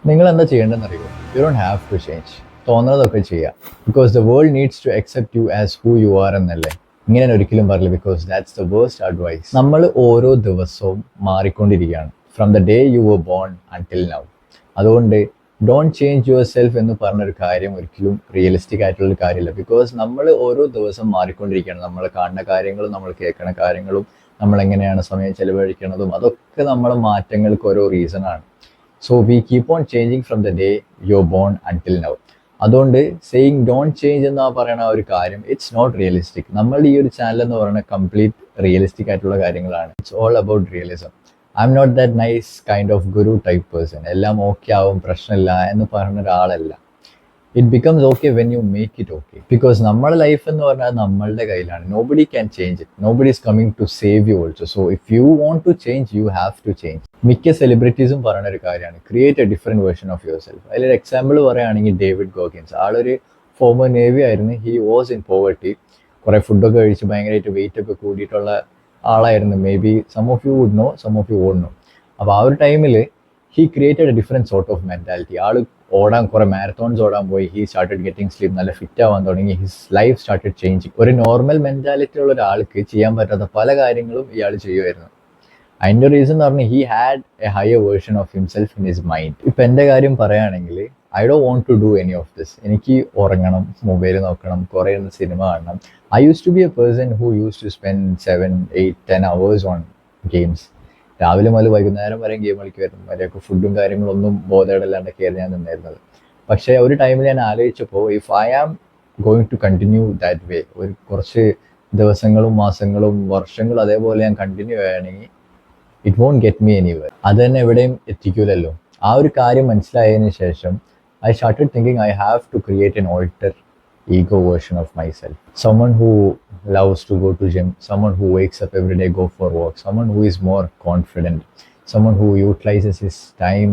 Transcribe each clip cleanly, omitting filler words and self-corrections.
നിങ്ങൾ എന്താ ചെയ്യേണ്ടതെന്ന് അറിയുമോ? You don't have to change. തോന്നുന്നതൊക്കെ ചെയ്യാം. Because the world needs to accept you as who you are എന്നല്ലേ. ഇങ്ങനെ ഒരിക്കലും പറയില്ല. Because that's the worst advice. നമ്മൾ ഓരോ ദിവസവും മാറിക്കൊണ്ടിരിക്കുകയാണ്. From the day you were born until now. അതുകൊണ്ട് ഡോണ്ട് ചേഞ്ച് യുവർ സെൽഫ് എന്ന് പറഞ്ഞൊരു കാര്യം ഒരിക്കലും റിയലിസ്റ്റിക് ആയിട്ടുള്ളൊരു കാര്യമില്ല. ബിക്കോസ് നമ്മൾ ഓരോ ദിവസം മാറിക്കൊണ്ടിരിക്കുകയാണ്. നമ്മൾ കാണുന്ന കാര്യങ്ങളും നമ്മൾ കേൾക്കുന്ന കാര്യങ്ങളും നമ്മൾ എങ്ങനെയാണ് സമയം ചെലവഴിക്കുന്നതും അതൊക്കെ നമ്മളെ മാറ്റങ്ങൾക്ക് ഓരോ റീസണാണ്. So we keep on changing from the day you born until now. അതുകൊണ്ട് സെയിങ് ഡോണ്ട് ചേഞ്ച് എന്നാ പറയുന്ന ഒരു കാര്യം ഇറ്റ്സ് നോട്ട് റിയലിസ്റ്റിക്. നമ്മളുടെ ഈ ഒരു ചാനൽ എന്ന് പറയുന്നത് കംപ്ലീറ്റ് റിയലിസ്റ്റിക് ആയിട്ടുള്ള കാര്യങ്ങളാണ്. It's all about realism. I'm not that nice kind of guru type person. എല്ലാം ഓക്കെ ആവും, പ്രശ്നമില്ല എന്ന് പറഞ്ഞ ഒരാളല്ല. It becomes okay when you make it okay. Because നമ്മുടെ ലൈഫ് എന്ന് പറഞ്ഞാൽ നമ്മളുടെ കയ്യിലാണ്. Nobody can change it. Nobody is coming to save you also. So if you want to change you have to change. മിക്ക സെലിബ്രിറ്റീസും പറയുന്ന ഒരു കാര്യമാണ് create a different version of yourself. അതിലൊരു എക്സാമ്പിൾ പറയുകയാണെങ്കിൽ ഡേവിഡ് ഗോഗിൻസ്. ആളൊരു former navy ആയിരുന്നു. He was in poverty. കുറേ ഫുഡൊക്കെ കഴിച്ച് ഭയങ്കരമായിട്ട് വെയിറ്റ് ഒക്കെ കൂടിയിട്ടുള്ള ആളായിരുന്നു. Maybe some of you would know, some of you won't know. അപ്പോൾ ആ ഒരു ടൈമിൽ he created a different sort of mentality. ആൾ ഓടാൻ കുറേ മാരത്തോൺസ് ഓടാൻ പോയി. He started getting sleep. നല്ല ഫിറ്റ് ആവാൻ തുടങ്ങി. His life started changing. ഒരു നോർമൽ മെൻറ്റാലിറ്റി ഉള്ള ഒരാൾക്ക് ചെയ്യാൻ പറ്റാത്ത പല കാര്യങ്ങളും ഇയാൾ ചെയ്യുമായിരുന്നു. അതിൻ്റെ റീസൺ എന്ന് പറഞ്ഞാൽ he had a higher version of himself in his mind. ഇപ്പം എൻ്റെ കാര്യം പറയുകയാണെങ്കിൽ I don't want to do any of this. എനിക്ക് ഉറങ്ങണം, മൊബൈൽ നോക്കണം, കുറേ സിനിമ കാണണം. I used to be a person who used to spend 7, 8, 10 hours on games. രാവിലെ മുതൽ വൈകുന്നേരം വരെ ഗെയിം കളിക്കുമായിരുന്നു. വരെയൊക്കെ ഫുഡും കാര്യങ്ങളൊന്നും ബോധേടല്ലാണ്ടൊക്കെയായിരുന്നു ഞാൻ നിന്നിരുന്നത്. പക്ഷേ ഒരു ടൈമിൽ ഞാൻ ആലോചിച്ചപ്പോൾ if I am going to continue that way, ഒരു കുറച്ച് ദിവസങ്ങളും മാസങ്ങളും വർഷങ്ങളും അതേപോലെ ഞാൻ കണ്ടിന്യൂ ചെയ്യുകയാണെങ്കിൽ it won't get me anywhere. അത് തന്നെ എവിടെയും എത്തിക്കൂലല്ലോ. ആ ഒരു കാര്യം മനസ്സിലായതിനു ശേഷം I started thinking I have to create an alter ego version of myself. Someone who loves to go to gym, someone who wakes up every day, go for walk, someone who is more confident, someone who utilizes his time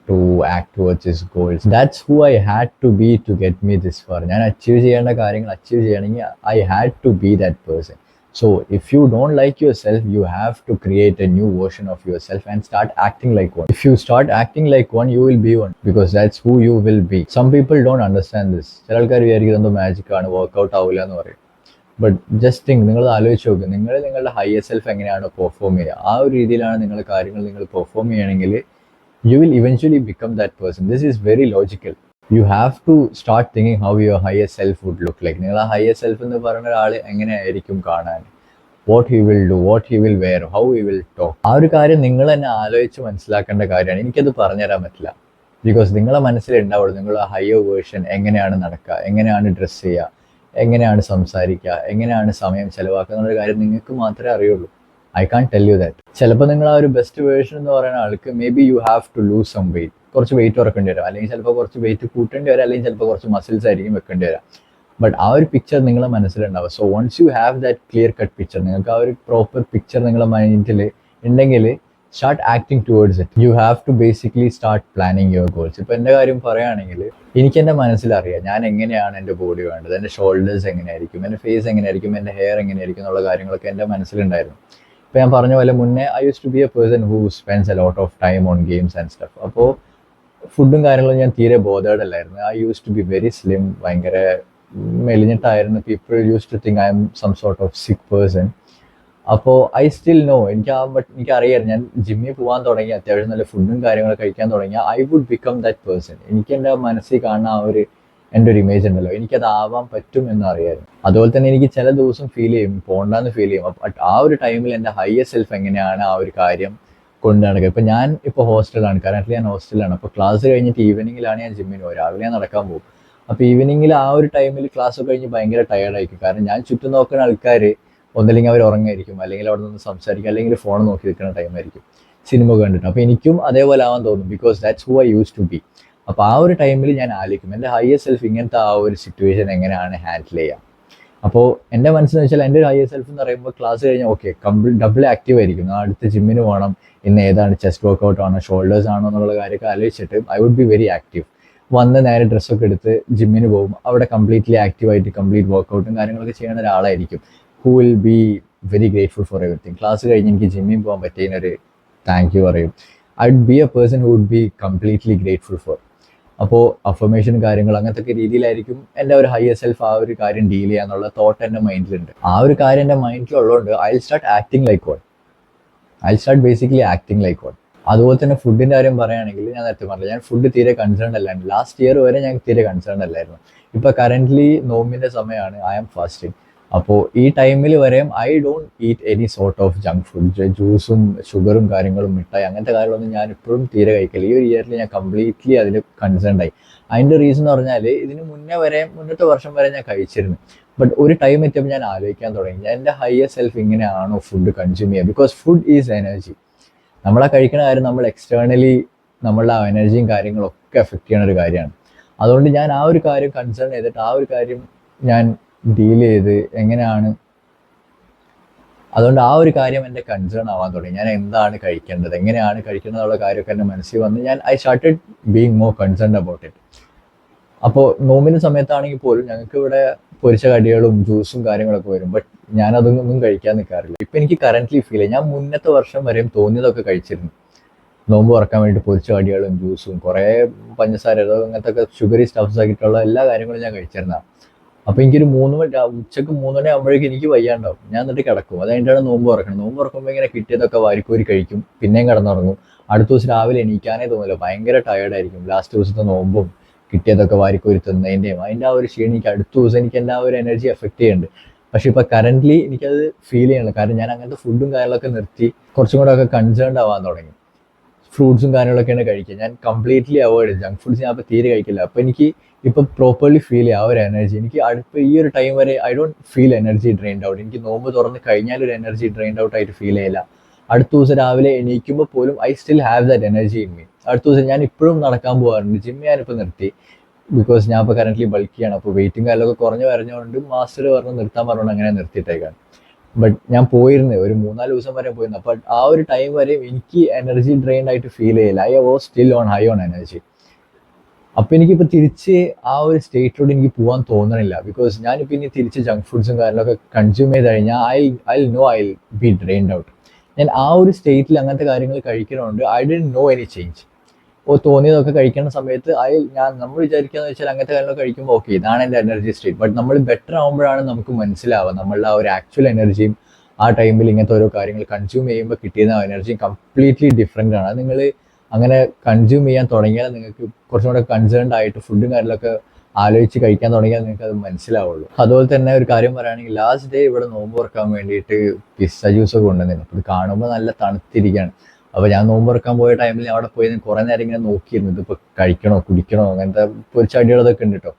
to act towards his goals. That's who I had to be to get me this far. ഞാൻ achieve ചെയ്യേണ്ട കാര്യങ്ങൾ achieve ചെയ്യണമെങ്കിൽ I had to be that person. So if you don't like yourself, you have to create a new version of yourself and start acting like one. If you start acting like one, you will be one, because that's who you will be. Some people don't understand this. ചില ആൾക്കാർ വിചാരിക്കുന്നത് എന്തോ magic ആണ്, workout ആവില്ല എന്ന് പറയും. But just think, നിങ്ങൾ ആലോചിച്ച് നോക്കുക, നിങ്ങൾ നിങ്ങളുടെ ഹയർ സെൽഫ് എങ്ങനെയാണ് പെർഫോം ചെയ്യുക, ആ ഒരു രീതിയിലാണ് നിങ്ങൾ കാര്യങ്ങൾ നിങ്ങൾ പെർഫോം ചെയ്യണമെങ്കിൽ you will eventually become that person. This is very logical. You have to start thinking how your higher self would look like. നിങ്ങൾ ആ ഹയർ സെൽഫ് എന്ന് പറയുന്ന ഒരാൾ എങ്ങനെയായിരിക്കും കാണാൻ, what he will do, what he will wear, how he will talk. ആ ഒരു കാര്യം നിങ്ങൾ തന്നെ ആലോചിച്ച് മനസ്സിലാക്കേണ്ട കാര്യമാണ്. എനിക്കത് പറഞ്ഞുതരാൻ പറ്റില്ല. ബിക്കോസ് നിങ്ങളെ മനസ്സിലുണ്ടാവുള്ളൂ നിങ്ങളുടെ ഹയർ വേർഷൻ എങ്ങനെയാണ് നടക്കുക, എങ്ങനെയാണ് ഡ്രസ്സ് ചെയ്യുക, എങ്ങനെയാണ് സംസാരിക്കുക, എങ്ങനെയാണ് സമയം ചെലവാക്കുക എന്നുള്ള കാര്യം നിങ്ങൾക്ക് മാത്രമേ അറിയുള്ളൂ. I can tell you that. ചിലപ്പോൾ നിങ്ങൾ ആ ഒരു ബെസ്റ്റ് വേർഷൻ എന്ന് പറയുന്ന ആൾക്ക് maybe you have to lose some weight. കുറച്ച് വെയിറ്റ് കുറക്കേണ്ടി വരാം, അല്ലെങ്കിൽ ചിലപ്പോൾ കുറച്ച് വെയിറ്റ് കൂട്ടേണ്ടി വരാം, അല്ലെങ്കിൽ ചിലപ്പോൾ കുറച്ച് മസിൽസ് ആയിരിക്കും വെക്കേണ്ടി വരാം. ബട്ട് ആ ഒരു പിക്ചർ നിങ്ങളെ മനസ്സിലുണ്ടാവും. So once you have that clear cut picture, നിങ്ങൾക്ക് ആ ഒരു പ്രോപ്പർ പിക്ചർ നിങ്ങളുടെ മൈൻഡിൽ ഉണ്ടെങ്കിൽ start acting towards it. You have to basically start planning your goals. ഇപ്പോൾ എൻ്റെ കാര്യം പറയുകയാണെങ്കിൽ എനിക്ക് എൻ്റെ മനസ്സിലറിയാം ഞാൻ എങ്ങനെയാണ് എൻ്റെ ബോഡി വേണ്ടത്, എൻ്റെ ഷോൾഡേഴ്സ് എങ്ങനെയായിരിക്കും, എൻ്റെ ഫേസ് എങ്ങനെയായിരിക്കും, എൻ്റെ ഹെയർ എങ്ങനെയായിരിക്കും എന്നുള്ള കാര്യങ്ങളൊക്കെ എൻ്റെ മനസ്സിലുണ്ടായിരുന്നു. ഇപ്പോൾ ഞാൻ പറഞ്ഞ പോലെ മുന്നേ I used to be a person who spends a lot of time on games and stuff. അപ്പോൾ ഫുഡും കാര്യങ്ങളും ഞാൻ തീരെ ബോധേഡല്ലായിരുന്നു. I used to be very slim, ഭയങ്കര മെലിഞ്ഞിട്ടായിരുന്നു. People used to think I'm some sort of sick person. അപ്പോൾ I still know, എനിക്കറിയായിരുന്നു ഞാൻ ജിമ്മിൽ പോകാൻ തുടങ്ങി, അത്യാവശ്യം നല്ല ഫുഡും കാര്യങ്ങളൊക്കെ കഴിക്കാൻ തുടങ്ങിയാൽ I would become that person. എനിക്ക് എൻ്റെ മനസ്സിൽ കാണുന്ന ആ ഒരു എൻ്റെ ഒരു ഇമേജ് ഉണ്ടല്ലോ, എനിക്കതാവാൻ പറ്റും എന്നറിയായിരുന്നു. അതുപോലെ തന്നെ എനിക്ക് ചില ദിവസം ഫീൽ ചെയ്യും പോകണ്ടെന്ന് ഫീൽ ചെയ്യും. ബട്ട് ആ ഒരു ടൈമിൽ എൻ്റെ ഹയർ സെൽഫ് എങ്ങനെയാണ് ആ ഒരു കാര്യം കൊണ്ട് നടക്കുക. ഇപ്പം ഞാൻ ഇപ്പോൾ ഹോസ്റ്റലാണ്, കറൻ്റ്ലി ഞാൻ ഹോസ്റ്റലാണ്. അപ്പോൾ ക്ലാസ് കഴിഞ്ഞിട്ട് ഈവനിങ്ങിലാണ് ഞാൻ ജിമ്മിന് പോകും. രാവിലെ ഞാൻ നടക്കാൻ പോകും. അപ്പോൾ ഈവനിങ്ങിൽ ആ ഒരു ടൈമിൽ ക്ലാസ് കഴിഞ്ഞ് ഭയങ്കര ടയർഡായിരിക്കും. കാരണം ഞാൻ ചുറ്റും നോക്കുന്ന ആൾക്കാർ ഒന്നില്ലെങ്കിൽ അവർ ഉറങ്ങായിരിക്കും, അല്ലെങ്കിൽ അവിടെ നിന്ന് സംസാരിക്കും, അല്ലെങ്കിൽ ഫോൺ നോക്കി നിൽക്കുന്ന ടൈമായിരിക്കും സിനിമ കണ്ടിട്ട്. അപ്പോൾ എനിക്കും അതേപോലെ ആവാൻ തോന്നും, because that's who I used to be. അപ്പോൾ ആ ഒരു ടൈമിൽ ഞാൻ ആലോചിക്കും എൻ്റെ ഹയർ സെൽഫ് ഇങ്ങനത്തെ ആ ഒരു സിറ്റുവേഷൻ എങ്ങനെയാണ് ഹാൻഡിൽ ചെയ്യുക. അപ്പോൾ എൻ്റെ മനസ്സിലെന്ന് വെച്ചാൽ എൻ്റെ ഒരു ഹയർ സെൽഫ് എന്ന് പറയുമ്പോൾ ക്ലാസ് കഴിഞ്ഞാൽ ഓക്കെ ഡബിൾ ആക്റ്റീവ് ആയിരിക്കും. അടുത്ത് ജിമ്മിന് പോകണം, ഇന്ന് ഏതാണ് ചെസ്റ്റ് വർക്കൗട്ട് ആണോ ഷോൾഡേഴ്സ് ആണോ എന്നുള്ള കാര്യമൊക്കെ ആലോചിച്ചിട്ട് I would be very active. വന്ന് നേരെ ഡ്രസ്സൊക്കെ എടുത്ത് ജിമ്മിന് പോകും. അവിടെ കംപ്ലീറ്റ്ലി ആക്റ്റീവായിട്ട് കംപ്ലീറ്റ് വർക്കൗട്ടും കാര്യങ്ങളൊക്കെ ചെയ്യുന്ന ഒരാളായിരിക്കും who will be very grateful for everything. Class കഴിഞ്ഞ് എനിക്ക് ജിമ്മിൽ പോകാൻ പറ്റിയതിനൊരു താങ്ക് യു പറയും. I'd be a person who would be completely grateful for. അപ്പോൾ അഫർമേഷനും കാര്യങ്ങൾ അങ്ങനത്തെ ഒക്കെ രീതിയിലായിരിക്കും എൻ്റെ ഒരു ഹയർ സെൽഫ് ആ ഒരു കാര്യം ഡീൽ ചെയ്യാന്നുള്ള തോട്ട് എൻ്റെ മൈൻഡിലുണ്ട്. ആ ഒരു കാര്യം എൻ്റെ മൈൻഡിലുള്ളതുകൊണ്ട് I start acting like one. I start basically acting like one. അതുപോലെ തന്നെ ഫുഡിൻ്റെ കാര്യം പറയുകയാണെങ്കിൽ ഞാൻ നേരത്തെ പറഞ്ഞില്ല, ഞാൻ ഫുഡ് തീരെ കൺസേൺ അല്ലായിരുന്നു. ലാസ്റ്റ് ഇയർ വരെ ഞാൻ തീരെ കൺസേൺ അല്ലായിരുന്നു. ഇപ്പോൾ കറൻ്റ്ലി നോമ്പിൻ്റെ സമയമാണ്, ഐ ആം ഫാസ്റ്റിംഗ്. അപ്പോൾ ഈ ടൈമിൽ വരെയും I don't eat any sort of junk food. ജ്യൂസും ഷുഗറും കാര്യങ്ങളും മിഠായി അങ്ങനത്തെ കാര്യങ്ങളൊന്നും ഞാൻ ഇപ്പോഴും തീരെ കഴിക്കില്ല. ഈ ഒരു ഇയറിൽ ഞാൻ കംപ്ലീറ്റ്ലി അതിൽ കൺസേൺഡ് ആയി. അതിൻ്റെ റീസൺ എന്ന് പറഞ്ഞാൽ ഇതിന് മുന്നത്തെ വർഷം വരെ ഞാൻ കഴിച്ചിരുന്നു. ബട്ട് ഒരു ടൈം എത്തിയപ്പോൾ ഞാൻ ആലോചിക്കാൻ തുടങ്ങി, എൻ്റെ ഹയർ സെൽഫ് ഇങ്ങനെയാണോ ഫുഡ് കൺസ്യൂം ചെയ്യുക? Because food is energy. നമ്മളാ കഴിക്കുന്ന കാര്യം നമ്മൾ എക്സ്റ്റേണലി നമ്മളുടെ ആ എനർജിയും കാര്യങ്ങളൊക്കെ എഫക്റ്റ് ചെയ്യുന്ന ഒരു കാര്യമാണ്. അതുകൊണ്ട് ഞാൻ ആ ഒരു കാര്യം കൺസേൺ ചെയ്തിട്ട് ആ ഒരു കാര്യം ഞാൻ ഡീൽ ചെയ്ത് എങ്ങനെയാണ്, അതുകൊണ്ട് ആ ഒരു കാര്യം എൻ്റെ കൺസേൺ ആവാൻ തുടങ്ങി. ഞാൻ എന്താണ് കഴിക്കേണ്ടത്, എങ്ങനെയാണ് കഴിക്കേണ്ടത് എന്നുള്ള കാര്യമൊക്കെ എൻ്റെ മനസ്സിൽ വന്ന് ഞാൻ I started being more concerned about it. അപ്പോൾ നോമ്പിൻ്റെ സമയത്താണെങ്കിൽ പോലും ഞങ്ങൾക്ക് ഇവിടെ പൊരിച്ച കടികളും ജ്യൂസും കാര്യങ്ങളൊക്കെ വരും. ബട്ട് ഞാനതൊന്നും കഴിക്കാൻ നിൽക്കാറില്ല. ഇപ്പം എനിക്ക് കറൻ്റ്ലി ഫീൽ ചെയ്യും, ഞാൻ മുന്നത്തെ വർഷം വരെയും തോന്നിയതൊക്കെ കഴിച്ചിരുന്നു. നോമ്പ് തുറക്കാൻ വേണ്ടി പൊരിച്ച കടികളും ജ്യൂസും കുറേ പഞ്ചസാര അങ്ങനത്തെ ഒക്കെ ഷുഗറി സ്റ്റഫ്സ് ആക്കിയിട്ടുള്ള എല്ലാ കാര്യങ്ങളും ഞാൻ കഴിച്ചിരുന്നതാണ്. അപ്പോൾ എനിക്കൊരു ഉച്ചക്ക് 3 മണി ആകുമ്പോഴേക്കും എനിക്ക് വയ്യാണ്ടാവും. ഞാൻ എന്നിട്ട് കിടക്കും. അത് കഴിഞ്ഞിട്ടാണ് നോമ്പ് തുറക്കണം. നോമ്പ് തുറക്കുമ്പോൾ ഇങ്ങനെ കിട്ടിയതൊക്കെ വാരിക്കോരി കഴിക്കും, പിന്നെയും കിടന്നുറങ്ങും. അടുത്ത ദിവസം രാവിലെ എണീക്കാനേ തോന്നില്ല, ഭയങ്കര ടയേർഡായിരിക്കും. ലാസ്റ്റ് ദിവസത്തെ നോമ്പും കിട്ടിയതൊക്കെ വാരിക്കോരി തിന്നതിൻ്റെയും അതിൻ്റെ ആ ഒരു ക്ഷീണം എനിക്ക് അടുത്ത ദിവസം എനിക്ക് എൻ്റെ ആ ഒരു എനർജി എഫക്റ്റ് ചെയ്യുന്നുണ്ട്. പക്ഷേ ഇപ്പോൾ കറൻ്റ്ലി എനിക്കത് ഫീൽ ചെയ്യണം. കാരണം ഞാൻ അങ്ങനത്തെ ഫുഡും കാര്യങ്ങളൊക്കെ നിർത്തി കുറച്ചും കൂടെ ഒക്കെ കൺസേൺഡ് ആവാൻ തുടങ്ങി. ഫ്രൂട്ട്സും കാര്യങ്ങളൊക്കെയാണ് കഴിക്കുക. ഞാൻ കംപ്ലീറ്റ്ലി അവോയ്ഡ് ചെയ്തു. ജങ്ക് ഫുഡ്സ് ഞാൻ അപ്പോൾ തീരെ കഴിക്കില്ല. അപ്പോൾ എനിക്ക് ഇപ്പോൾ പ്രോപ്പർലി ഫീൽ ചെയ്യുക ആ ഒരു എനർജി. എനിക്ക് അടുത്ത ഈ ഒരു ടൈം വരെ I don't feel energy drained out. എനിക്ക് നോമ്പ് തുറന്ന് കഴിഞ്ഞാൽ ഒരു എനർജി ഡ്രെയിൻഡ് ഔട്ട് ആയിട്ട് ഫീൽ ചെയ്യില്ല. അടുത്ത ദിവസം രാവിലെ എണീക്കുമ്പോൾ പോലും I still have that energy in me. അടുത്ത ദിവസം ഞാൻ ഇപ്പോഴും നടക്കാൻ പോകാറുണ്ട്. ജിം ഞാനിപ്പോൾ നിർത്തി, ബിക്കോസ് ഞാൻ ഇപ്പോൾ കറൻ്റ്ലി ബൾക്കിയാണ്. അപ്പോൾ വെയിറ്റും കാര്യമൊക്കെ കുറഞ്ഞ് വരഞ്ഞുകൊണ്ട് മാസ്റ്റർ പറഞ്ഞ് നിർത്താൻ പറഞ്ഞുകൊണ്ട് അങ്ങനെ നിർത്തിയിട്ടേക്കാണ്. ബട്ട് ഞാൻ പോയിരുന്നു, ഒരു 3-4 ദിവസം വരെ പോയിരുന്നു. അപ്പോൾ ആ ഒരു ടൈം വരെ എനിക്ക് എനർജി ഡ്രെയിൻഡ് ആയിട്ട് ഫീൽ ചെയ്യില്ല. I was still on high on energy. അപ്പോൾ എനിക്കിപ്പോൾ തിരിച്ച് ആ ഒരു സ്റ്റേറ്റിലോട്ട് എനിക്ക് പോകാൻ തോന്നണില്ല. ബിക്കോസ് ഞാനിപ്പോൾ ഇനി തിരിച്ച് ജങ്ക് ഫുഡ്സും കാര്യങ്ങളൊക്കെ കൺസ്യൂം ചെയ്ത് കഴിഞ്ഞാൽ I know I be drained out. ഞാൻ ആ ഒരു സ്റ്റേറ്റിൽ അങ്ങനത്തെ കാര്യങ്ങൾ കഴിക്കുന്നതുകൊണ്ട് I didn't know any change. തോന്നിയതൊക്കെ കഴിക്കുന്ന സമയത്ത് നമ്മൾ വിചാരിക്കുകയെന്ന് വെച്ചാൽ അങ്ങനത്തെ കാര്യങ്ങളൊക്കെ കഴിക്കുമ്പോൾ ഓക്കെ ഇതാണ് എൻ്റെ എനർജി സ്റ്റേറ്റ്. ബട്ട് നമ്മൾ ബെറ്റർ ആകുമ്പോഴാണ് നമുക്ക് മനസ്സിലാവുക നമ്മളുടെ ആ ഒരു ആക്ച്വൽ എനർജിയും ആ ടൈമിൽ ഇങ്ങനത്തെ ഓരോ കാര്യങ്ങൾ കൺസ്യൂം ചെയ്യുമ്പോൾ കിട്ടിയിരുന്ന എനർജിയും കംപ്ലീറ്റ്ലി ഡിഫറെൻ്റ് ആണ്. അത് നിങ്ങൾ അങ്ങനെ കൺസ്യൂം ചെയ്യാൻ തുടങ്ങിയാൽ നിങ്ങൾക്ക് കുറച്ചും കൂടെ കൺസേൺഡ് ആയിട്ട് ഫുഡും കാര്യങ്ങളൊക്കെ ആലോചിച്ച് കഴിക്കാൻ തുടങ്ങിയാൽ നിങ്ങൾക്ക് അത് മനസ്സിലാവുള്ളൂ. അതുപോലെ തന്നെ ഒരു കാര്യം പറയുകയാണെങ്കിൽ ലാസ്റ്റ് ഡേ ഇവിടെ നോമ്പ് തുറക്കാൻ വേണ്ടിയിട്ട് പിസ്സ ജ്യൂസൊക്കെ കൊണ്ടുവന്നിരുന്നു. അപ്പോൾ ഇത് കാണുമ്പോൾ നല്ല തണുത്തിരിക്കുകയാണ്. അപ്പോൾ ഞാൻ നോമ്പ് തുറക്കാൻ പോയ ടൈമിൽ അവിടെ പോയി കുറേ നേരം ഇങ്ങനെ നോക്കിയിരുന്നു, ഇതിപ്പോൾ കഴിക്കണോ കുടിക്കണോ അങ്ങനത്തെ പൊരിച്ച അടികളതൊക്കെ ഉണ്ട് കേട്ടോ.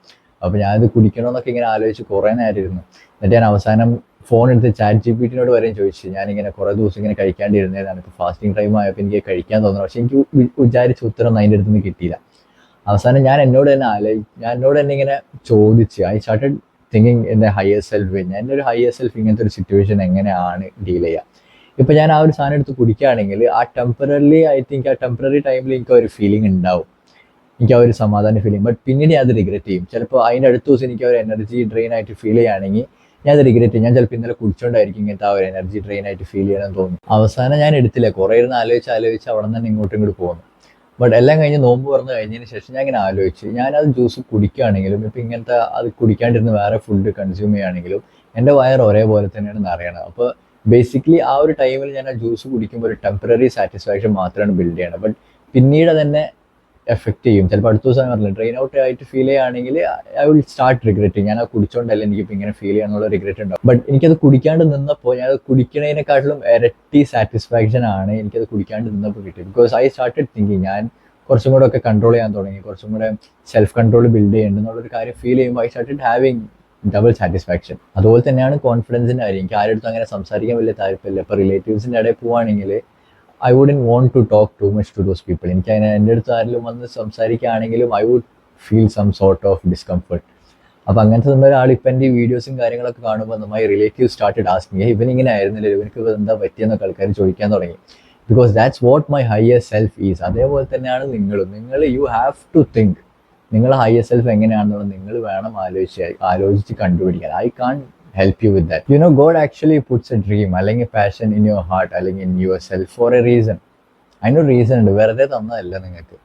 അപ്പോൾ ഞാനിത് കുടിക്കണോ എന്നൊക്കെ ഇങ്ങനെ ആലോചിച്ച് കുറേ നേരം ഇരുന്നു. എന്നിട്ട് ഞാൻ അവസാനം ഫോൺ എടുത്ത് ChatGPT വരെയും ചോദിച്ചു. ഞാനിങ്ങനെ കുറേ ദിവസം ഇങ്ങനെ കഴിക്കാണ്ടിരുന്നതാണ്. ഇപ്പോൾ ഫാസ്റ്റിംഗ് ടൈം ആയപ്പോൾ എനിക്ക് കഴിക്കാൻ തോന്നുന്നു. പക്ഷേ എനിക്ക് വിചാരിച്ച ഉത്തരം അതിൻ്റെ അടുത്ത് നിന്ന് കിട്ടിയില്ല. അവസാനം ഞാൻ എന്നോട് തന്നെ ഇങ്ങനെ ചോദിച്ച് ഐ സ്റ്റാർട്ടഡ് തിങ്കിങ് എൻ്റെ ഹയർ സെൽഫ്. എൻ്റെ ഒരു ഹയർ സെൽഫ് ഇങ്ങനത്തെ ഒരു സിറ്റുവേഷൻ എങ്ങനെയാണ് ഡീൽ ചെയ്യുക? ഇപ്പോൾ ഞാൻ ആ ഒരു സാധനം എടുത്ത് കുടിക്കുകയാണെങ്കിൽ ആ ടെമ്പററി ടൈമിൽ എനിക്ക് ഒരു ഫീലിംഗ് ഉണ്ടാവും, എനിക്ക് ആ ഒരു സമാധാന ഫീലിംഗ്. ബട്ട് പിന്നീട് ഞാൻ അത് റിഗ്രറ്റ് ചെയ്യും. ചിലപ്പോൾ അതിൻ്റെ അടുത്ത ദിവസം എനിക്ക് ഒരു എനർജി ഡ്രെയിൻ ആയിട്ട് ഫീൽ ചെയ്യുകയാണെങ്കിൽ ഞാൻ അത് റിഗ്രറ്റ് ചെയ്യും. ഞാൻ ചിലപ്പോൾ ഇന്നലെ കുടിച്ചുകൊണ്ടായിരിക്കും ഇങ്ങനത്തെ ആ ഒരു എനർജി ഡ്രെയിൻ ആയിട്ട് ഫീൽ ചെയ്യണമെന്ന് തോന്നും. അവസാനം ഞാൻ എടുത്തില്ല, കുറേ ഇരുന്ന് ആലോചിച്ച് അവിടെ നിന്ന് ഇങ്ങോട്ടും പോകുന്നു. ബട്ട് എല്ലാം കഴിഞ്ഞ് നോമ്പ് തുറന്ന് കഴിഞ്ഞതിന് ശേഷം ഞാൻ ഇങ്ങനെ ആലോചിച്ച്, ഞാനത് ജ്യൂസ് കുടിക്കുകയാണെങ്കിലും ഇപ്പോൾ ഇങ്ങനത്തെ അത് കുടിക്കാണ്ടിരുന്ന് വേറെ ഫുഡ് കൺസ്യൂം ചെയ്യുകയാണെങ്കിലും എൻ്റെ വയർ ഒരേപോലെ തന്നെയാണ് നിറയണത്. അപ്പോൾ ബേസിക്കലി ആ ഒരു ടൈമിൽ ഞാൻ ആ ജ്യൂസ് കുടിക്കുമ്പോൾ ഒരു ടെമ്പററി സാറ്റിസ്ഫാക്ഷൻ മാത്രമാണ് ബിൽഡ് ചെയ്യണത്. ബട്ട് പിന്നീട് അതെന്നെ എഫക്റ്റ് ചെയ്യും. ചിലപ്പോൾ അടുത്ത ദിവസം പറഞ്ഞില്ല ഡ്രെയിൻ ഔട്ട് ആയിട്ട് ഫീൽ ചെയ്യുകയാണെങ്കിൽ ഐ വിൽ സ്റ്റാർട്ട് റിഗ്രറ്റിങ്. ഞാൻ അത് കുടിച്ചോണ്ടല്ല എനിക്കിപ്പോൾ ഇങ്ങനെ ഫീൽ ചെയ്യാനുള്ള റിഗ്രറ്റ് ഉണ്ടാവും. ബട്ട് എനിക്കത് കുടിക്കാണ്ട് നിന്നപ്പോൾ ഞാനത് കുടിക്കുന്നതിനെക്കാട്ടിലും ഇരട്ടി സാറ്റിസ്ഫാക്ഷൻ ആണ് എനിക്കത് കുടിക്കാണ്ട് നിന്നപ്പോൾ കിട്ടിയത്. ബിക്കോസ് ഐ സ്റ്റാർട്ടഡ് തിങ്കിങ് ഞാൻ കുറച്ചും കൂടെ ഒക്കെ കൺട്രോൾ ചെയ്യാൻ തുടങ്ങി, കുറച്ചും കൂടെ സെൽഫ് കൺട്രോൾ ബിൽഡ് ചെയ്യേണ്ടെന്നുള്ളൊരു കാര്യം ഫീൽ ചെയ്യുമ്പോൾ I started having double satisfaction. അതുപോലെ തന്നെയാണ് കോൺഫിഡൻസിൻ്റെ കാര്യം. എനിക്ക് ആരുടെ അടുത്തും അങ്ങനെ സംസാരിക്കാൻ വലിയ താല്പര്യമില്ല. ഇപ്പോൾ റിലേറ്റീവ്സിൻ്റെ ഇടയിൽ പോവുകയാണെങ്കിൽ I wouldn't want to talk too much to those people. എനിക്ക് അതിനെ എൻ്റെ അടുത്ത് ആരെങ്കിലും വന്ന് സംസാരിക്കുകയാണെങ്കിലും I would feel some sort of discomfort. അപ്പോൾ അങ്ങനത്തെ ഒരാൾ ഇപ്പം എൻ്റെ വീഡിയോസും കാര്യങ്ങളൊക്കെ കാണുമ്പോൾ മൈ റിലേറ്റീവ് സ്റ്റാർട്ടഡ് ആസ്കിങ് ഇവനിങ്ങനെ ആയിരുന്നില്ല, ഇവനക്ക് എന്താ പറ്റിയെന്നൊക്കെ ആൾക്കാർ ചോദിക്കാൻ തുടങ്ങി. Because that's what my higher self is. അതേപോലെ തന്നെയാണ് നിങ്ങൾ യു ഹാവ് ടു തിങ്ക് നിങ്ങളെ ഹയർ സെൽഫ് എങ്ങനെയാണെന്നുള്ളത് നിങ്ങൾ വേണം ആലോചിച്ച് കണ്ടുപിടിക്കാൻ. I can help you with that. You know, God actually puts a dream അല്ലെങ്കിൽ passion in your heart അല്ലെങ്കിൽ in yourself for a reason. അതിനൊരു റീസൺ ഉണ്ട്, വെറുതെ തന്നതല്ല നിങ്ങൾക്ക്.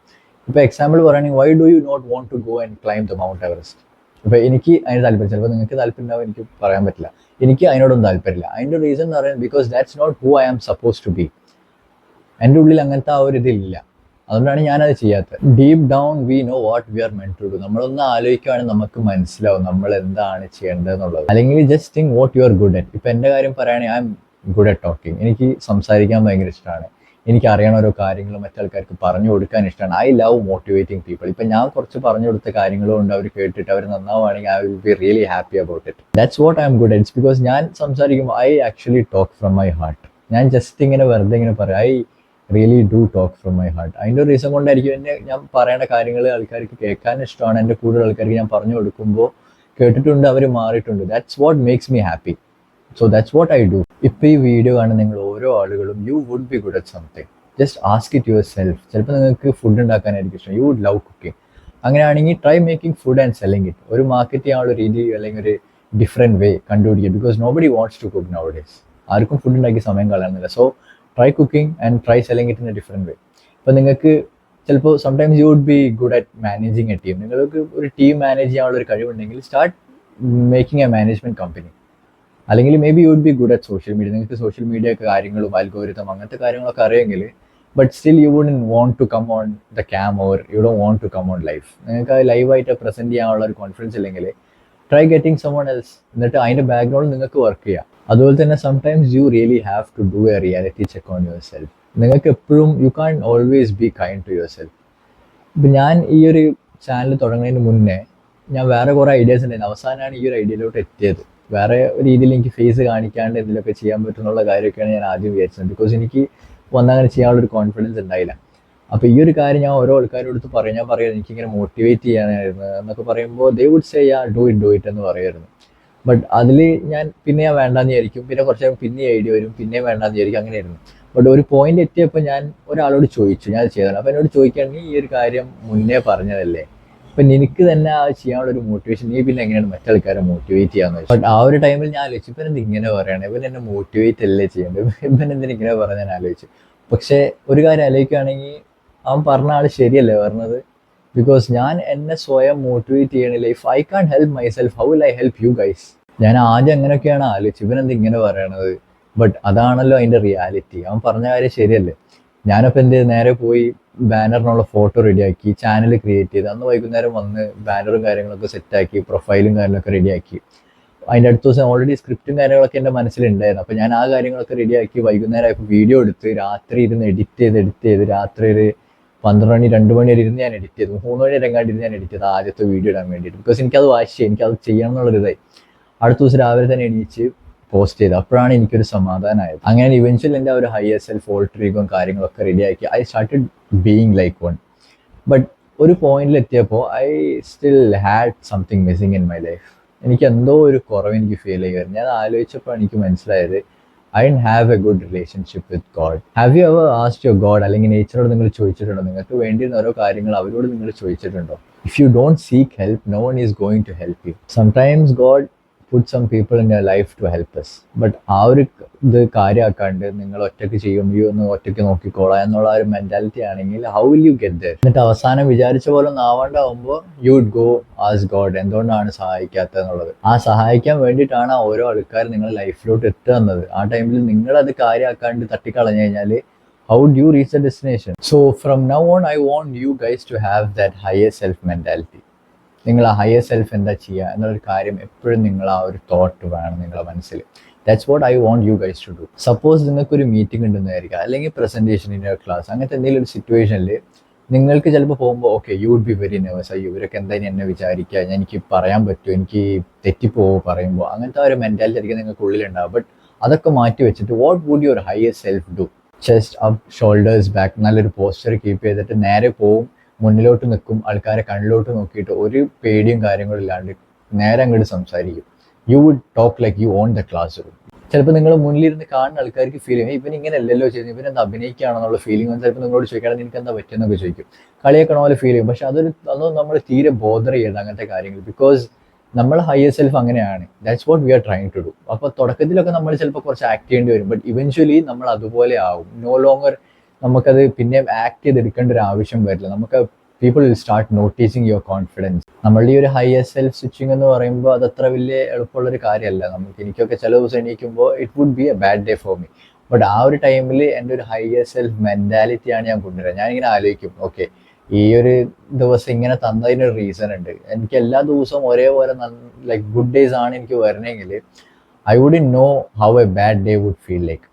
ഇപ്പോൾ എക്സാമ്പിൾ പറയുകയാണെങ്കിൽ, why do you not want to go and climb the Mount Everest? ഇപ്പോൾ എനിക്ക് അതിന് താല്പര്യം, ചിലപ്പോൾ നിങ്ങൾക്ക് താല്പര്യം ഉണ്ടാവും, എനിക്ക് പറയാൻ പറ്റില്ല. എനിക്ക് അതിനോടൊന്നും താല്പര്യമില്ല. അതിൻ്റെ റീസൺ എന്ന് പറയുന്നത് because that's not who I am suppose to be. എൻ്റെ ഉള്ളിൽ അങ്ങനത്തെ ആ ഒരു ഇതില്ല, അതുകൊണ്ടാണ് ഞാനത് ചെയ്യാത്തത്. Deep down we know what we are meant to do. നമ്മളൊന്ന് ആലോചിക്കുകയാണെങ്കിൽ നമുക്ക് മനസ്സിലാവും നമ്മൾ എന്താണ് ചെയ്യേണ്ടതെന്നുള്ളത്. അല്ലെങ്കിൽ just think what you are good at. ഇപ്പം എൻ്റെ കാര്യം പറയുകയാണെങ്കിൽ I'm good at talking. എനിക്ക് സംസാരിക്കാൻ ഭയങ്കര ഇഷ്ടമാണ്. എനിക്ക് അറിയണ ഓരോ കാര്യങ്ങളും മറ്റാൾക്കാർക്ക് പറഞ്ഞു കൊടുക്കാൻ ഇഷ്ടമാണ്. I love motivating people. ഇപ്പം ഞാൻ കുറച്ച് പറഞ്ഞു കൊടുത്ത കാര്യങ്ങളും ഉണ്ട്, അവർ കേട്ടിട്ട് അവർ നന്നാവുകയാണെങ്കിൽ I will be really happy about it. That's what I'm good at. Because ഞാൻ സംസാരിക്കുമ്പോൾ I actually talk from my heart. ഞാൻ ജസ്റ്റ് ഇങ്ങനെ വെറുതെ ഇങ്ങനെ പറയാം, I really do talk from my heart. അതിൻ്റെ ഒരു റീസൺ കൊണ്ടായിരിക്കും എന്നെ ഞാൻ പറയേണ്ട കാര്യങ്ങൾ ആൾക്കാർക്ക് കേൾക്കാൻ ഇഷ്ടമാണ്. എൻ്റെ കൂടുതൽ ആൾക്കാർക്ക് ഞാൻ പറഞ്ഞു കൊടുക്കുമ്പോൾ കേട്ടിട്ടുണ്ട്, അവർ മാറിയിട്ടുണ്ട്. That's what makes me happy. So that's what I do. ഇപ്പോൾ ഈ വീഡിയോ കാണുന്ന നിങ്ങൾ ഓരോ ആളുകളും you would be good at something. Just ask it yourself. ചിലപ്പോൾ നിങ്ങൾക്ക് ഫുഡ് ഉണ്ടാക്കാനായിരിക്കും ഇഷ്ടം, യു വുഡ് ലവ് കുക്കിംഗ്. അങ്ങനെയാണെങ്കിൽ try making food and selling it. ഒരു മാർക്കറ്റ് ചെയ്യാനുള്ള രീതി അല്ലെങ്കിൽ ഒരു ഡിഫറെൻറ്റ് വേ കണ്ടുപിടിക്കുക. Because nobody wants to cook nowadays. ആർക്കും ഫുഡ് ഉണ്ടാക്കി സമയം കളയുന്നില്ല. So try cooking and try selling it in a different way. ഇപ്പോൾ നിങ്ങൾക്ക് ചിലപ്പോൾ sometimes you would be good at managing a team. നിങ്ങൾക്ക് ഒരു ടീം മാനേജ് ചെയ്യാനുള്ള ഒരു കഴിവുണ്ടെങ്കിൽ start making a management company. അല്ലെങ്കിൽ maybe you would be good at social media. നിങ്ങൾക്ക് സോഷ്യൽ മീഡിയ കാര്യങ്ങളും അൽഗോരിതം അങ്ങനത്തെ കാര്യങ്ങളൊക്കെ അറിയെങ്കിൽ, but still you wouldn't want to come on the cam or you don't want to come on life. നിങ്ങൾക്ക് അത് ലൈവായിട്ട് present ചെയ്യാനുള്ള ഒരു കോൺഫിഡൻസ് ഇല്ലെങ്കിൽ ട്രൈ ഗെറ്റിംഗ് സമൺ എൽസ്. എന്നിട്ട് അതിൻ്റെ ബാക്ക്ഗ്രൗണ്ട് നിങ്ങൾക്ക് വർക്ക് ചെയ്യാം. അതുപോലെ തന്നെ sometimes you really have to do a reality check on yourself. നിങ്ങൾക്ക് എപ്പോഴും you can always be kind to yourself. ഇപ്പം ഞാൻ ഈ ഒരു ചാനൽ തുടങ്ങുന്നതിന് മുന്നേ ഞാൻ വേറെ കുറേ ഐഡിയാസ് ഉണ്ടായിരുന്നു. അവസാനമാണ് ഈ ഒരു ഐഡിയയിലോട്ട് എത്തിയത്. വേറെ രീതിയിൽ എനിക്ക് ഫേസ് കാണിക്കാണ്ട് എന്തെങ്കിലുമൊക്കെ ചെയ്യാൻ പറ്റുന്നുള്ള കാര്യമൊക്കെയാണ് ഞാൻ ആദ്യം വിചാരിച്ചത്. ബിക്കോസ് എനിക്ക് വന്നങ്ങനെ ചെയ്യാനുള്ളൊരു കോൺഫിഡൻസ് ഉണ്ടായില്ല. അപ്പോൾ ഈ ഒരു കാര്യം ഞാൻ ഓരോ ആൾക്കാരോട് പറയും, ഞാൻ പറയുന്നത് എനിക്കിങ്ങനെ മോട്ടിവേറ്റ് ചെയ്യാനായിരുന്നു എന്നൊക്കെ പറയുമ്പോൾ they would say ya do it എന്ന് പറയുമായിരുന്നു. ബട്ട് അതിൽ ഞാൻ വേണ്ടാന്ന് വിചാരിക്കും, പിന്നെ കുറച്ച് പിന്നെ ഐഡിയ വരും, പിന്നെയും വേണ്ടാന്ന് വിചാരിക്കും, അങ്ങനെയായിരുന്നു. ബട്ട് ഒരു പോയിന്റ് എത്തിയപ്പോൾ ഞാൻ ഒരാളോട് ചോദിച്ചു, ഞാൻ ചെയ്തതാണ്. അപ്പോൾ എന്നോട് ചോദിക്കുകയാണെങ്കിൽ ഈ ഒരു കാര്യം മുന്നേ പറഞ്ഞതല്ലേ, അപ്പം നിനക്ക് തന്നെ ആ ചെയ്യാനുള്ളൊരു മോട്ടിവേഷൻ നീ പിന്നെ എങ്ങനെയാണ് മറ്റാൾക്കാരെ മോട്ടിവേറ്റ് ചെയ്യാന്ന് വെച്ചാൽ. ബട്ട് ആ ഒരു ടൈമിൽ ഞാൻ ആലോചിച്ചു, ഇവൻ എന്ത് ഇങ്ങനെ പറയണേ, ഇവൻ എന്നെ മോട്ടിവേറ്റ് അല്ലേ ചെയ്യേണ്ടത്, ഇവൻ എന്തിനാ ഇങ്ങനെ പറഞ്ഞ് ഞാൻ ആലോചിച്ചു. പക്ഷേ ഒരു കാര്യം ആലോചിക്കുകയാണെങ്കിൽ അവൻ പറഞ്ഞ ആൾ ശരിയല്ലേ പറഞ്ഞത്. ബിക്കോസ് ഞാൻ എന്നെ സ്വയം മോട്ടിവേറ്റ് ചെയ്യണില്ല. If I can help myself, how will I help you guys? ഞാൻ ആദ്യം അങ്ങനെയൊക്കെയാണ് ആലോചിച്ചു, ഇവനെന്ത് ഇങ്ങനെ പറയണത്. ബട്ട് അതാണല്ലോ അതിൻ്റെ റിയാലിറ്റി. അവൻ പറഞ്ഞ കാര്യം ശരിയല്ലേ. ഞാനപ്പോൾ എന്ത് നേരെ പോയി ബാനറിനുള്ള ഫോട്ടോ റെഡിയാക്കി, ചാനൽ ക്രിയേറ്റ് ചെയ്ത്, അന്ന് വൈകുന്നേരം വന്ന് ബാനറും കാര്യങ്ങളൊക്കെ സെറ്റാക്കി, പ്രൊഫൈലും കാര്യങ്ങളൊക്കെ റെഡിയാക്കി. അതിൻ്റെ അടുത്ത ദിവസം ഓൾറെഡി സ്ക്രിപ്റ്റും കാര്യങ്ങളൊക്കെ എൻ്റെ മനസ്സിലുണ്ടായിരുന്നു. അപ്പോൾ ഞാൻ ആ കാര്യങ്ങളൊക്കെ റെഡിയാക്കി വൈകുന്നേരം ആയപ്പോൾ വീഡിയോ എടുത്ത് രാത്രി ഇരുന്ന് എഡിറ്റ് ചെയ്ത് രാത്രി ഒരു 12 മണി 2 മണി വരെ ഇരുന്ന് ഞാൻ എഡിറ്റ് ചെയ്തു. 3 മണി രംഗാണ്ട് ഇരുന്ന് ഞാൻ എഡിറ്റ് ചെയ്ത് ആദ്യത്തെ വീഡിയോ ഇടാൻ വേണ്ടിയിട്ട്. ബിക്കോസ് എനിക്കത് വാശിയായി, എനിക്കത് ചെയ്യണം എന്നുള്ളൊരിതായി. അടുത്ത ദിവസം രാവിലെ തന്നെ എണീച്ച് പോസ്റ്റ് ചെയ്ത്. അപ്പോഴാണ് എനിക്കൊരു സമാധാനമായത്. അങ്ങനെ ഇവൻച്വലി എൻ്റെ ഒരു ഹയർ സെൽഫ് ഓൾട്ടർ ഈഗോയും കാര്യങ്ങളൊക്കെ റെഡിയാക്കി I started being like one. But ഒരു പോയിന്റിൽ എത്തിയപ്പോൾ I still had something missing in my life. എനിക്ക് എന്തോ ഒരു കുറവ് എനിക്ക് ഫീൽ ചെയ്യുമായിരുന്നു. ഞാൻ ആലോചിച്ചപ്പോൾ എനിക്ക് മനസ്സിലായത് I don't have A good relationship with God. Have you ever asked your God, അല്ലെങ്കിൽ നേച്ചറോട് നിങ്ങൾ ചോദിച്ചിട്ടുണ്ടോ, നിങ്ങൾക്ക് വേണ്ടിയിരുന്ന ഓരോ കാര്യങ്ങൾ അവരോട് നിങ്ങൾ ചോദിച്ചിട്ടുണ്ടോ? If you don't seek help, no one is going to help you. Sometimes God put some people in your life to help us. But ആ ഒരു ഇത് കാര്യമാക്കാണ്ട് നിങ്ങൾ ഒറ്റയ്ക്ക് ചെയ്യും, യു ഒന്ന് ഒറ്റയ്ക്ക് നോക്കിക്കോളാം എന്നുള്ള ഒരു മെൻറ്റാലിറ്റി ആണെങ്കിൽ how will you get there? എന്നിട്ട് അവസാനം വിചാരിച്ച പോലെ ഒന്നും ആവാണ്ടാവുമ്പോൾ you would go as God എന്തുകൊണ്ടാണ് സഹായിക്കാത്തത് എന്നുള്ളത്. ആ സഹായിക്കാൻ വേണ്ടിയിട്ടാണ് ഓരോ ആൾക്കാർ നിങ്ങളുടെ ലൈഫിലോട്ട് എത്തുന്നത്. ആ ടൈമിൽ നിങ്ങളത് കാര്യമാക്കാണ്ട് തട്ടിക്കളഞ്ഞു കഴിഞ്ഞാൽ how do you reach the destination? So from now on I want you guys to have that higher self mentality. നിങ്ങൾ ആ ഹയർ സെൽഫ് എന്താ ചെയ്യുക എന്നുള്ളൊരു കാര്യം എപ്പോഴും നിങ്ങൾ ആ ഒരു തോട്ട് വേണം നിങ്ങളുടെ മനസ്സിൽ. That's what I want you guys to do. Suppose നിങ്ങൾക്കൊരു മീറ്റിംഗ് ഉണ്ടെന്നായിരിക്കാം, അല്ലെങ്കിൽ പ്രസൻറ്റേഷൻ ഇൻ യുവർ ക്ലാസ്, അങ്ങനത്തെ എന്തെങ്കിലും ഒരു സിറ്റുവേഷനിൽ നിങ്ങൾക്ക് ചിലപ്പോൾ പോകുമ്പോൾ okay you would be very nervous. അയ്യോ ഇവരൊക്കെ എന്തായാലും എന്നെ വിചാരിക്കുക, എനിക്ക് പറയാൻ പറ്റുമോ, എനിക്ക് തെറ്റിപ്പോവോ പറയുമ്പോൾ, അങ്ങനത്തെ ഒരു മെൻറ്റാലിറ്റി ആയിരിക്കും നിങ്ങൾക്ക് ഉള്ളിലുണ്ടാവുക. ബട്ട് അതൊക്കെ മാറ്റി വെച്ചിട്ട് what would your higher self do? Chest up, shoulders back, നല്ലൊരു പോസ്ചർ കീപ്പ് ചെയ്തിട്ട് നേരെ പോവും, മുന്നിലോട്ട് നിൽക്കും, ആൾക്കാരെ കണ്ണിലോട്ട് നോക്കിയിട്ട് ഒരു പേടിയും കാര്യങ്ങളും ഇല്ലാണ്ട് നേരെ അങ്ങോട്ട് സംസാരിക്കും. You would talk like you on the classroom. ചിലപ്പോൾ നിങ്ങൾ മുന്നിലിരുന്ന് കാണുന്ന ആൾക്കാർക്ക് ഫീൽ ചെയ്യും ഇവൻ ഇങ്ങനെ അല്ലല്ലോ ചെയ്യുന്നത്, ഇവനെന്താ അഭിനയിക്കുകയാണെന്നുള്ള ഫീലിംഗ് വന്ന് ചിലപ്പോൾ നിങ്ങളോട് ചോദിക്കണം നിനക്ക് എന്താ പറ്റുന്നൊക്കെ ചോദിക്കും, കളിയാക്കണ പോലെ ഫീൽ ചെയ്യും. പക്ഷെ അതൊന്നും നമ്മൾ തീരെ ബോധർ ചെയ്യരുത് അങ്ങനത്തെ കാര്യങ്ങൾ. ബിക്കോസ് നമ്മൾ ഹയർ സെൽഫ് അങ്ങനെയാണ്. That's what we are trying to do. അപ്പോൾ തുടക്കത്തിലൊക്കെ നമ്മൾ ചിലപ്പോൾ കുറച്ച് ആക്ട് ചെയ്യേണ്ടി വരും, ബട്ട് ഇവൻച്വലി നമ്മൾ അതുപോലെ ആവും. നോ ലോങ്ങർ നമുക്കത് പിന്നെയും ആക്ട് ചെയ്തെടുക്കേണ്ട ഒരു ആവശ്യം വരില്ല. നമുക്ക് people will start noticing your confidence. നമ്മളുടെ ഈ ഒരു ഹയർ സെൽഫ് സ്വിച്ചിങ് എന്ന് പറയുമ്പോൾ അത് അത്ര വലിയ എളുപ്പമുള്ളൊരു കാര്യമല്ല. എനിക്കൊക്കെ ചില ദിവസം എണീക്കുമ്പോൾ it would be a bad day for me. But ആ ഒരു ടൈമിൽ എൻ്റെ ഒരു ഹയർ സെൽഫ് മെൻറ്റാലിറ്റിയാണ് ഞാൻ കൊണ്ടുവരിക. ഞാനിങ്ങനെ ആലോചിക്കും, ഓക്കെ, ഈ ഒരു ദിവസം ഇങ്ങനെ തന്നതിനൊരു റീസൺ ഉണ്ട്. എനിക്ക് എല്ലാ ദിവസവും ഒരേപോലെ ലൈക്ക് ഗുഡ് ഡേയ്സ് ആണ് എനിക്ക് വരണമെങ്കിൽ I wouldn't know how a bad day would feel like.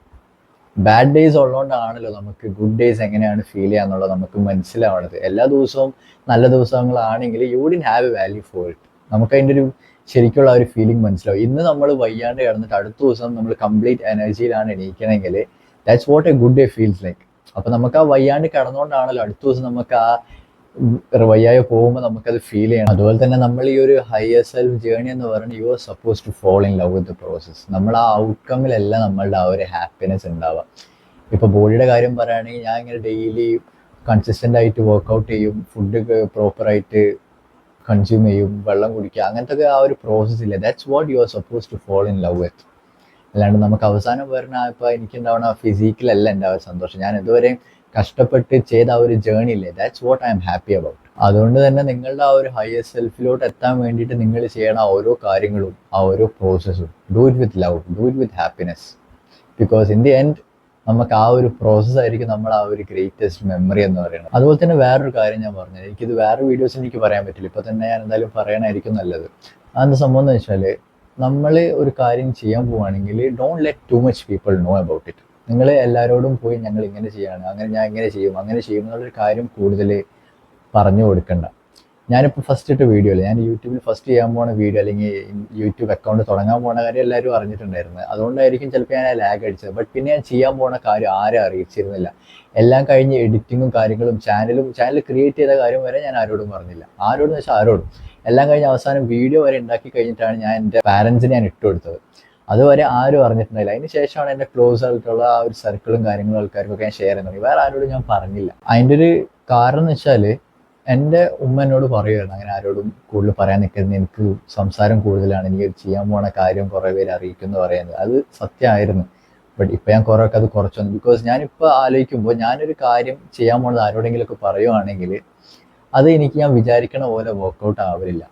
Bad days ഉള്ളതുകൊണ്ടാണല്ലോ നമുക്ക് ഗുഡ് ഡേയ്സ് എങ്ങനെയാണ് ഫീൽ ചെയ്യാന്നുള്ളത് നമുക്ക് മനസ്സിലാവണത്. എല്ലാ ദിവസവും നല്ല ദിവസങ്ങളാണെങ്കിൽ you wouldn't have a value for it. നമുക്ക് അതിൻ്റെ ഒരു ശരിക്കുള്ള ഒരു ഫീലിംഗ് മനസ്സിലാവും. ഇന്ന് നമ്മൾ വയ്യാണ്ട് കിടന്നിട്ട് അടുത്ത ദിവസം നമ്മൾ കംപ്ലീറ്റ് എനർജിയിലാണ് എണീക്കണമെങ്കിൽ that's what a good day feels like. അപ്പോൾ നമുക്ക് ആ വയ്യാണ്ട് കിടന്നുകൊണ്ടാണല്ലോ അടുത്ത ദിവസം നമുക്ക് ആ വയ്യായ പോകുമ്പോൾ നമുക്കത് ഫീൽ ചെയ്യണം. അതുപോലെ തന്നെ നമ്മൾ ഈ ഒരു ഹയർ സെൽഫ് ജേർണി എന്ന് പറയുന്നത് you are suppose to fall in love with the process. നമ്മൾ ആ ഔട്ട്കമ്മിലല്ല നമ്മളുടെ ആ ഒരു ഹാപ്പിനെസ് ഉണ്ടാവുക. ഇപ്പോൾ ബോഡിയുടെ കാര്യം പറയുകയാണെങ്കിൽ ഞാൻ ഇങ്ങനെ ഡെയിലി കൺസിസ്റ്റൻ്റ് ആയിട്ട് വർക്കൗട്ട് ചെയ്യും, ഫുഡ് പ്രോപ്പറായിട്ട് കൺസ്യൂം ചെയ്യും, വെള്ളം കുടിക്കുക, അങ്ങനത്തെ ഒക്കെ ആ ഒരു പ്രോസസ്സ് ഇല്ലേ, that's what you are suppose to fall in love with. അല്ലാണ്ട് നമുക്ക് അവസാനം വരുന്ന ഇപ്പോൾ എനിക്കുണ്ടാവുന്ന ഫിസിക്കലല്ല എൻ്റെ ആ ഒരു സന്തോഷം. ഞാൻ ഇതുവരെയും കഷ്ടപ്പെട്ട് ചെയ്ത ആ ഒരു ജേർണി ഇല്ലേ, that's what I am happy about. അതുകൊണ്ട് തന്നെ നിങ്ങളുടെ ആ ഒരു ഹയർ സെൽഫിലോട്ട് എത്താൻ വേണ്ടിയിട്ട് നിങ്ങൾ ചെയ്യണ ഓരോ കാര്യങ്ങളും ആ ഓരോ പ്രോസസ്സും do it with love, do it with happiness. Because in the end നമുക്ക് ആ ഒരു പ്രോസസ്സ് ആയിരിക്കും നമ്മുടെ ആ ഒരു ഗ്രേറ്റസ്റ്റ് മെമ്മറി എന്ന് പറയുന്നത്. അതുപോലെ തന്നെ വേറൊരു കാര്യം ഞാൻ പറഞ്ഞത്, എനിക്കിത് വേറെ വീഡിയോസിൽ എനിക്ക് പറയാൻ പറ്റില്ല, ഇപ്പോൾ തന്നെ ഞാൻ എന്തായാലും പറയണമായിരിക്കും നല്ലത്. അതെന്താ സംഭവം എന്ന് വെച്ചാൽ, നമ്മൾ ഒരു കാര്യം ചെയ്യാൻ പോവുകയാണെങ്കിൽ don't let too much people know about it. നിങ്ങൾ എല്ലാവരോടും പോയി ഞങ്ങൾ ഇങ്ങനെ ചെയ്യാണ്, അങ്ങനെ ഞാൻ ഇങ്ങനെ ചെയ്യും, അങ്ങനെ ചെയ്യും എന്നുള്ളൊരു കാര്യം കൂടുതൽ പറഞ്ഞു കൊടുക്കണ്ട. ഞാനിപ്പോൾ ഫസ്റ്റ് ഇട്ട വീഡിയോയിൽ, ഞാൻ യൂട്യൂബിൽ ഫസ്റ്റ് ചെയ്യാൻ പോകുന്ന വീഡിയോ അല്ലെങ്കിൽ യൂട്യൂബ് അക്കൗണ്ട് തുടങ്ങാൻ പോകുന്ന കാര്യം എല്ലാവരും അറിഞ്ഞിട്ടുണ്ടായിരുന്നു. അതുകൊണ്ടായിരിക്കും ചിലപ്പോൾ ഞാൻ ലാഗ് അടിച്ചത്. ബട്ട് പിന്നെ ഞാൻ ചെയ്യാൻ പോകുന്ന കാര്യം ആരും അറിയിച്ചിരുന്നില്ല. എല്ലാം കഴിഞ്ഞ് എഡിറ്റിങ്ങും കാര്യങ്ങളും ചാനൽ ക്രിയേറ്റ് ചെയ്ത കാര്യം വരെ ഞാൻ ആരോടും പറഞ്ഞില്ല. ആരോടെന്ന് വെച്ചാൽ ആരോടും. എല്ലാം കഴിഞ്ഞ് അവസാനം വീഡിയോ വരെ ഉണ്ടാക്കി കഴിഞ്ഞിട്ടാണ് ഞാൻ എൻ്റെ പാരൻസിന് ഞാൻ ഇട്ട് കൊടുത്തത്. അതുവരെ ആരും അറിഞ്ഞിട്ടുണ്ടായില്ല. അതിന് ശേഷമാണ് എൻ്റെ ക്ലോസ് ആയിട്ടുള്ള ആ ഒരു സർക്കിളും കാര്യങ്ങളും ആൾക്കാർക്കൊക്കെ ഞാൻ ഷെയർ ചെയ്യാൻ തുടങ്ങി. വേറെ ആരോടും ഞാൻ പറഞ്ഞില്ല. അതിൻ്റെ ഒരു കാരണം എന്ന് വെച്ചാൽ, എൻ്റെ ഉമ്മ എന്നോട് പറയുമായിരുന്നു അങ്ങനെ ആരോടും കൂടുതൽ പറയാൻ നിൽക്കുന്നത്, എനിക്ക് സംസാരം കൂടുതലാണ്, എനിക്ക് ചെയ്യാൻ പോണ കാര്യം കുറേ പേര് അറിയിക്കുമെന്ന് പറയുന്നത്. അത് സത്യമായിരുന്നു. ബട്ട് ഇപ്പം ഞാൻ കുറേ ഒക്കെ അത് കുറച്ചു വന്നു. ബിക്കോസ് ഞാനിപ്പോൾ ആലോചിക്കുമ്പോൾ ഞാനൊരു കാര്യം ചെയ്യാൻ പോണത് ആരോടെങ്കിലുമൊക്കെ പറയുവാണെങ്കിൽ അത് എനിക്ക് ഞാൻ വിചാരിക്കണ പോലെ വർക്കൗട്ട് ആവില്ല.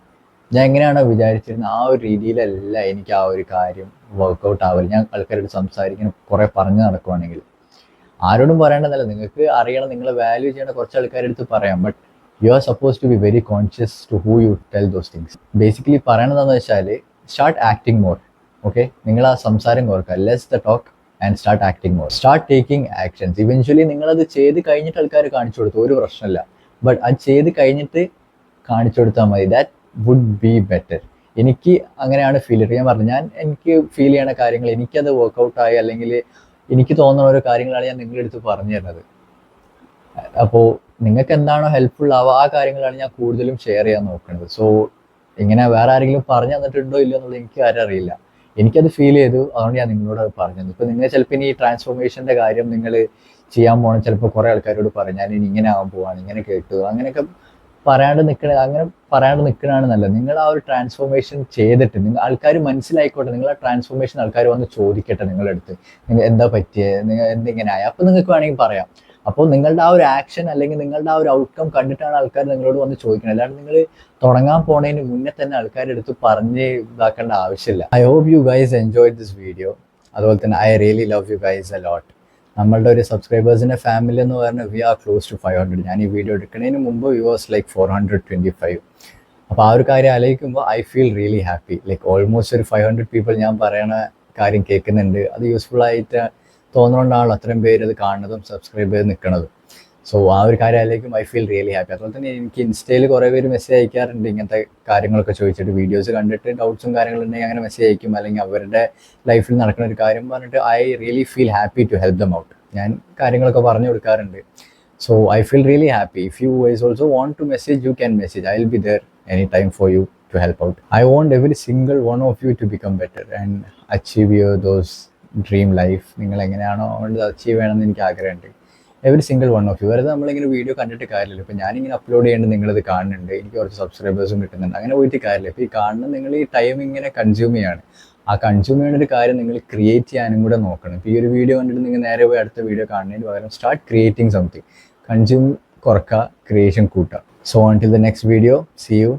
ഞാൻ എങ്ങനെയാണോ വിചാരിച്ചിരുന്നത് ആ ഒരു രീതിയിലല്ല എനിക്ക് ആ ഒരു കാര്യം വർക്കൗട്ട് ആവില്ല. ഞാൻ ആൾക്കാരോട് സംസാരിക്കണം, കുറേ പറഞ്ഞു നടക്കുവാണെങ്കിൽ ആരോടും പറയേണ്ടതല്ല. നിങ്ങൾക്ക് അറിയണം, നിങ്ങളെ വാല്യൂ ചെയ്യണ കുറച്ച് ആൾക്കാരുടെ അടുത്ത് പറയാം. But you are suppose to be very conscious to who you tell those things. Basically പറയണതെന്ന് വെച്ചാൽ, സ്റ്റാർട്ട് ആക്ടിങ് മോർ. ഓക്കെ, നിങ്ങൾ ആ സംസാരം കുറക്കുക, less the talk and start acting more. Start taking actions. Eventually നിങ്ങളത് ചെയ്ത് കഴിഞ്ഞിട്ട് ആൾക്കാർ കാണിച്ചു കൊടുത്തു, ഒരു പ്രശ്നമില്ല. ബട്ട് അത് ചെയ്ത് കഴിഞ്ഞിട്ട് കാണിച്ചു കൊടുത്താൽ മതി. That would be better. എനിക്ക് അങ്ങനെയാണ് ഫീൽ ചെയ്തത്. ഞാൻ പറഞ്ഞു, എനിക്ക് ഫീൽ ചെയ്യണ കാര്യങ്ങൾ, എനിക്കത് വർക്കൗട്ടായി അല്ലെങ്കിൽ എനിക്ക് തോന്നുന്ന ഓരോ കാര്യങ്ങളാണ് ഞാൻ നിങ്ങളുടെ അടുത്ത് പറഞ്ഞു തരുന്നത്. അപ്പോൾ നിങ്ങൾക്ക് എന്താണോ ഹെൽപ്ഫുൾ ആവുക ആ കാര്യങ്ങളാണ് ഞാൻ കൂടുതലും ഷെയർ ചെയ്യാൻ നോക്കുന്നത്. സോ ഇങ്ങനെ വേറെ ആരെങ്കിലും പറഞ്ഞു തന്നിട്ടുണ്ടോ ഇല്ലയോ എന്നുള്ളത് എനിക്ക് ആരും അറിയില്ല. എനിക്കത് ഫീൽ ചെയ്തു, അതുകൊണ്ട് ഞാൻ നിങ്ങളോട് അത് പറഞ്ഞത്. ഇപ്പോൾ നിങ്ങൾ ചിലപ്പോൾ ഇനി ഈ ട്രാൻസ്ഫോർമേഷൻ്റെ കാര്യം നിങ്ങൾ ചെയ്യാൻ പോകണം, ചിലപ്പോൾ കുറേ ആൾക്കാരോട് പറഞ്ഞു ഞാൻ ഇനി ഇങ്ങനെ ആവാൻ പോവാണ്, ഇങ്ങനെ കേട്ടു, അങ്ങനെയൊക്കെ പറയാണ്ട് നിൽക്കണതാണ് നല്ലത്. നിങ്ങൾ ആ ഒരു ട്രാൻസ്ഫോർമേഷൻ ചെയ്തിട്ട് നിങ്ങൾ ആൾക്കാർ മനസ്സിലായിക്കോട്ടെ, നിങ്ങൾ ആ ട്രാൻസ്ഫോർമേഷൻ ആൾക്കാർ വന്ന് ചോദിക്കട്ടെ നിങ്ങളുടെ അടുത്ത്, നിങ്ങൾ എന്താ പറ്റിയത്, നിങ്ങൾ എന്തിങ്ങനെ ആയി, അപ്പോൾ നിങ്ങൾക്ക് വേണമെങ്കിൽ പറയാം. അപ്പോൾ നിങ്ങളുടെ ആ ഒരു ആക്ഷൻ അല്ലെങ്കിൽ നിങ്ങളുടെ ആ ഒരു ഔട്ട്കം കണ്ടിട്ടാണ് ആൾക്കാർ നിങ്ങളോട് വന്ന് ചോദിക്കുന്നത്. അല്ലാണ്ട് നിങ്ങൾ തുടങ്ങാൻ പോണതിന് മുന്നേ തന്നെ ആൾക്കാരുടെ അടുത്ത് പറഞ്ഞ് ഇതാക്കേണ്ട ആവശ്യമില്ല. I hope you guys enjoy this video. അതുപോലെ തന്നെ I really love you guys a lot. നമ്മളുടെ ഒരു സബ്സ്ക്രൈബേഴ്സിൻ്റെ ഫാമിലി എന്ന് പറഞ്ഞാൽ വി ആർ ക്ലോസ് ടു 500. ഞാൻ ഈ വീഡിയോ എടുക്കുന്നതിന് മുമ്പ് വി വാസ് ലൈക്ക് 425. അപ്പോൾ ആ ഒരു കാര്യം ആലോചിക്കുമ്പോൾ I feel really happy. Like almost ഒരു 500 പീപ്പിൾ ഞാൻ പറയണ കാര്യം കേൾക്കുന്നുണ്ട്. അത് യൂസ്ഫുൾ ആയിട്ട് തോന്നുന്നതുകൊണ്ടാണല്ലോ അത്രയും പേര് അത് കാണുന്നതും സബ്സ്ക്രൈബ് ചെയ്ത് നിൽക്കുന്നതും. സോ ആ ഒരു കാര്യം ആലോചിക്കും ഐ ഫീൽ റിയലി ഹാപ്പി. അതുപോലെ തന്നെ എനിക്ക് ഇൻസ്റ്റയിൽ കുറേ പേര് മെസ്സേജ് അയക്കാറുണ്ട് ഇങ്ങനത്തെ കാര്യങ്ങളൊക്കെ ചോദിച്ചിട്ട്. വീഡിയോസ് കണ്ടിട്ട് ഡൗട്ട്സും കാര്യങ്ങളുണ്ടെങ്കിൽ അങ്ങനെ മെസ്സേജ് അയക്കും, അല്ലെങ്കിൽ അവരുടെ ലൈഫിൽ നടക്കുന്ന ഒരു കാര്യം പറഞ്ഞിട്ട് I really feel happy to help them out. ഞാൻ കാര്യങ്ങളൊക്കെ പറഞ്ഞു കൊടുക്കാറുണ്ട്. So I feel really happy. If you guys also want to message, you can message. I will be there any time for you to help out. I want every single one of you to become better and achieve those dream life. നിങ്ങൾ എങ്ങനെയാണോ അത് achieve ചെയ്യണമെന്ന് എനിക്ക് ആഗ്രഹമുണ്ട്. Every single one of you. വെറുതെ നമ്മളിങ്ങനെ video കണ്ടിട്ട് കാര്യമില്ല. ഇപ്പോൾ ഞാനിങ്ങനെ അപ്ലോഡ് ചെയ്യേണ്ടത് നിങ്ങളിത് കാണുന്നുണ്ട്, എനിക്ക് കുറച്ച് സബ്സ്ക്രൈബേഴ്സും കിട്ടുന്നുണ്ട്, അങ്ങനെ പോയിട്ട് കാര്യമില്ല. ഇപ്പോൾ ഈ കാണുന്ന നിങ്ങൾ ഈ ടൈം ഇങ്ങനെ കൺസ്യൂം ചെയ്യാണ്. ആ കൺസ്യൂം ചെയ്യുന്ന ഒരു കാര്യം നിങ്ങൾ ക്രിയേറ്റ് ചെയ്യാനും കൂടെ നോക്കണം. ഇപ്പോൾ ഈ ഒരു വീഡിയോ കണ്ടിട്ട് നിങ്ങൾ നേരെ പോയി അടുത്ത വീഡിയോ കാണുന്നതിന് പകരം സ്റ്റാർട്ട് ക്രിയേറ്റിംഗ് സംതിങ്. കൺസ്യൂം കുറക്കുക, ക്രിയേഷൻ കൂട്ടുക. So until the next video, see U.